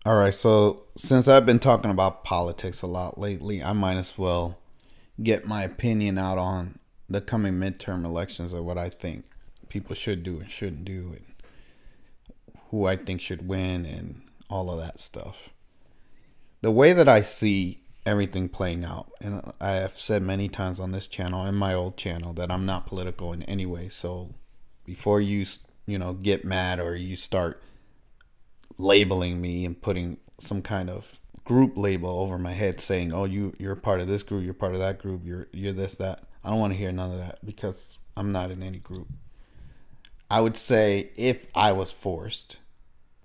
All right, so since I've been talking about politics a lot lately, I might as well get my opinion out on the coming midterm elections or what I think people should do and shouldn't do, and who I think should win, and all of that stuff. The way that I see everything playing out, and I have said many times on this channel and my old channel that I'm not political in any way. So before you get mad or you start labeling me and putting some kind of group label over my head saying, "Oh, you're part of this group, you're part of that group, you're this that." I don't want to hear none of that because I'm not in any group. I would say if I was forced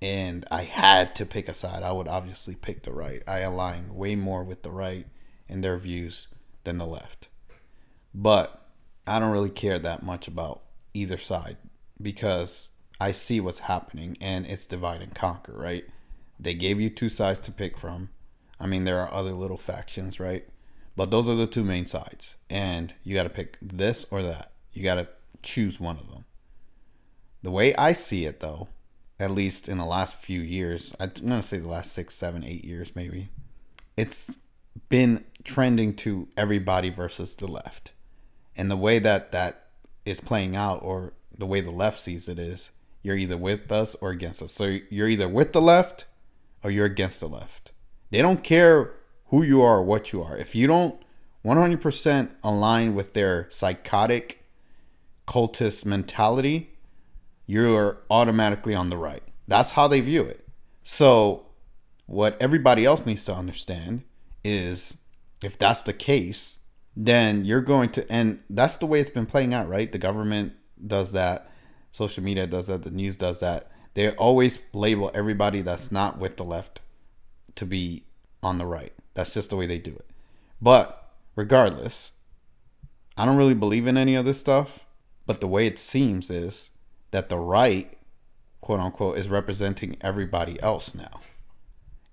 and I had to pick a side, I would obviously pick the right. I align way more with the right and their views than the left. But I don't really care that much about either side because I see what's happening and it's divide and conquer, right? They gave you two sides to pick from. I mean, there are other little factions, right? But those are the two main sides. And you got to pick this or that. You got to choose one of them. The way I see it, though, at least in the last few years, I'm going to say the last 6, 7, 8 years maybe, it's been trending to everybody versus the left. And the way that is playing out, or the way the left sees it, is you're either with us or against us. So you're either with the left or you're against the left. They don't care who you are or what you are. If you don't 100% align with their psychotic cultist mentality, you're automatically on the right. That's how they view it. So what everybody else needs to understand is, if that's the case, then you're going to, and that's the way it's been playing out, right? The government does that. Social media does that. The news does that. They always label everybody that's not with the left to be on the right. That's just the way they do it. But regardless, I don't really believe in any of this stuff. But the way it seems is that the right, quote unquote, is representing everybody else now.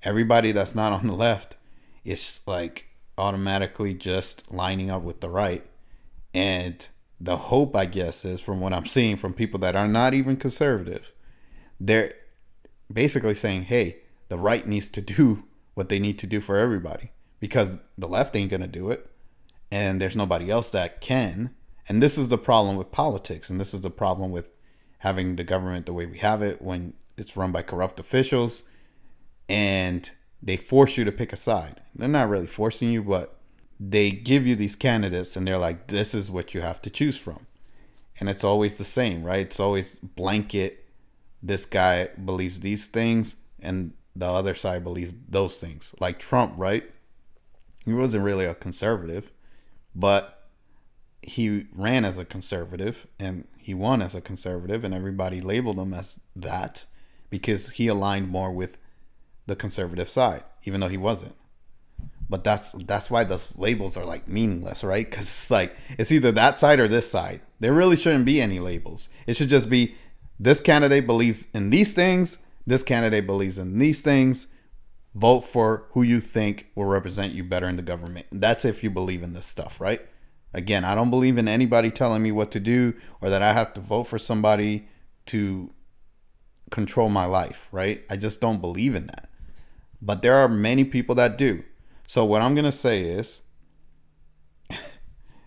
Everybody that's not on the left is like automatically just lining up with the right. And the hope, I guess, is, from what I'm seeing from people that are not even conservative, they're basically saying, hey, the right needs to do what they need to do for everybody because the left ain't going to do it. And there's nobody else that can. And this is the problem with politics. And this is the problem with having the government the way we have it, when it's run by corrupt officials and they force you to pick a side. They're not really forcing you, but they give you these candidates and they're like, this is what you have to choose from. And it's always the same, right? It's always blanket. This guy believes these things and the other side believes those things. Like Trump, right? He wasn't really a conservative, but he ran as a conservative and he won as a conservative, and everybody labeled him as that because he aligned more with the conservative side, even though he wasn't. But that's why those labels are like meaningless, right? Because it's like, it's either that side or this side. There really shouldn't be any labels. It should just be, this candidate believes in these things, this candidate believes in these things. Vote for who you think will represent you better in the government. That's if you believe in this stuff, right? Again, I don't believe in anybody telling me what to do or that I have to vote for somebody to control my life, right? I just don't believe in that. But there are many people that do. So what I'm going to say is,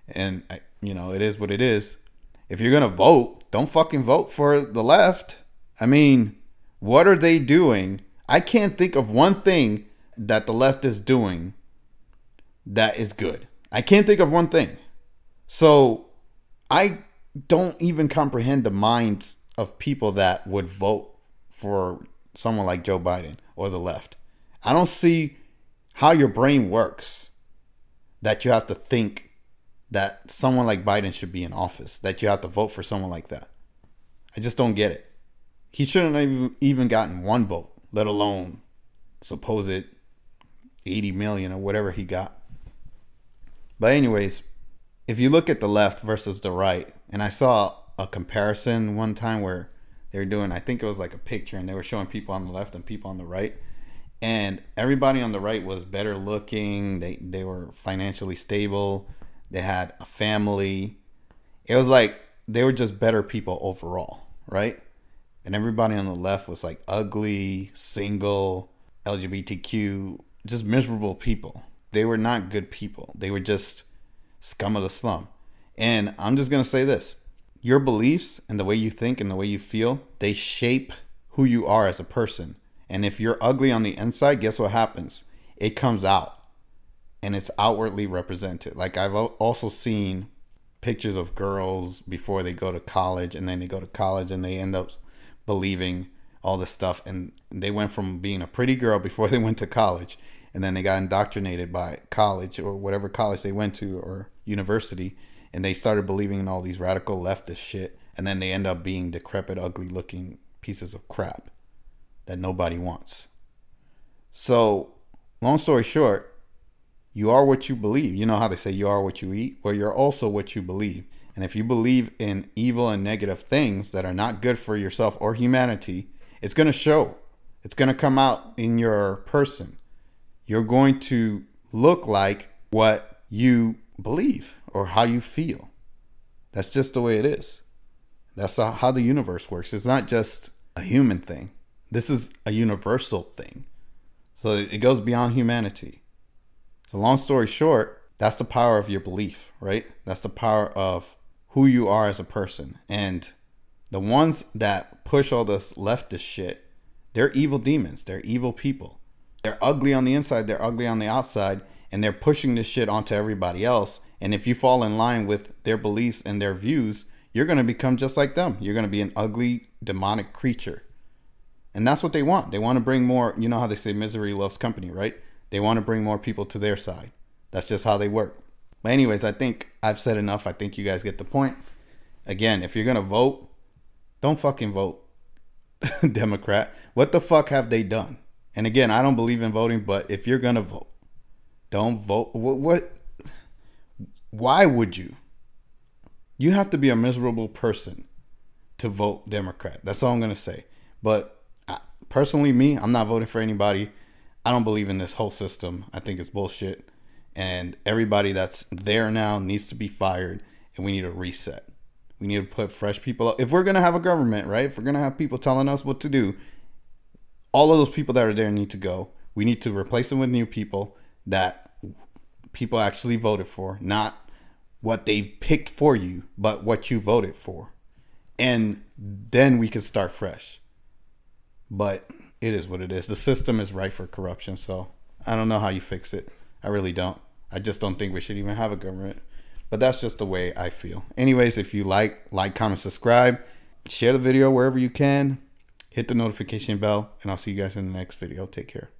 and it is what it is. If you're going to vote, don't fucking vote for the left. I mean, what are they doing? I can't think of one thing that the left is doing that is good. I can't think of one thing. So I don't even comprehend the minds of people that would vote for someone like Joe Biden or the left. I don't see how your brain works that you have to think that someone like Biden should be in office, that you have to vote for someone like that. I just don't get it. He shouldn't have even gotten one vote, let alone supposed 80 million or whatever he got. But anyways, if you look at the left versus the right, and I saw a comparison one time where they were doing, I think it was like a picture, and they were showing people on the left and people on the right. And everybody on the right was better looking. They were financially stable. They had a family. It was like they were just better people overall, right? And everybody on the left was like ugly, single, LGBTQ, just miserable people. They were not good people. They were just scum of the slum. And I'm just going to say this. Your beliefs and the way you think and the way you feel, they shape who you are as a person. And if you're ugly on the inside, guess what happens? It comes out and it's outwardly represented. Like I've also seen pictures of girls before they go to college, and then they go to college and they end up believing all this stuff. And they went from being a pretty girl before they went to college, and then they got indoctrinated by college or whatever college they went to or university, and they started believing in all these radical leftist shit, and then they end up being decrepit, ugly looking pieces of crap that nobody wants. So long story short, you are what you believe. You know how they say you are what you eat? Well, you're also what you believe. And if you believe in evil and negative things that are not good for yourself or humanity, it's going to show. It's going to come out in your person. You're going to look like what you believe or how you feel. That's just the way it is. That's how the universe works. It's not just a human thing. This is a universal thing. So it goes beyond humanity. So long story short, that's the power of your belief, right? That's the power of who you are as a person. And the ones that push all this leftist shit, they're evil demons. They're evil people. They're ugly on the inside. They're ugly on the outside. And they're pushing this shit onto everybody else. And if you fall in line with their beliefs and their views, you're going to become just like them. You're going to be an ugly, demonic creature. And that's what they want. They want to bring more, you know how they say misery loves company, right? They want to bring more people to their side. That's just how they work. But anyways, I think I've said enough. I think you guys get the point. Again, if you're going to vote, don't fucking vote Democrat. What the fuck have they done? And again, I don't believe in voting, but if you're going to vote, don't vote. What? Why would you? You have to be a miserable person to vote Democrat. That's all I'm going to say. But personally, me, I'm not voting for anybody. I don't believe in this whole system. I think it's bullshit. And everybody that's there now needs to be fired. And we need a reset. We need to put fresh people up. If we're going to have a government, right? If we're going to have people telling us what to do, all of those people that are there need to go. We need to replace them with new people that people actually voted for. Not what they've picked for you, but what you voted for. And then we can start fresh. But it is what it is. The system is rife for corruption. So I don't know how you fix it. I really don't. I just don't think we should even have a government. But that's just the way I feel. Anyways, if you like, comment, subscribe. Share the video wherever you can. Hit the notification bell. And I'll see you guys in the next video. Take care.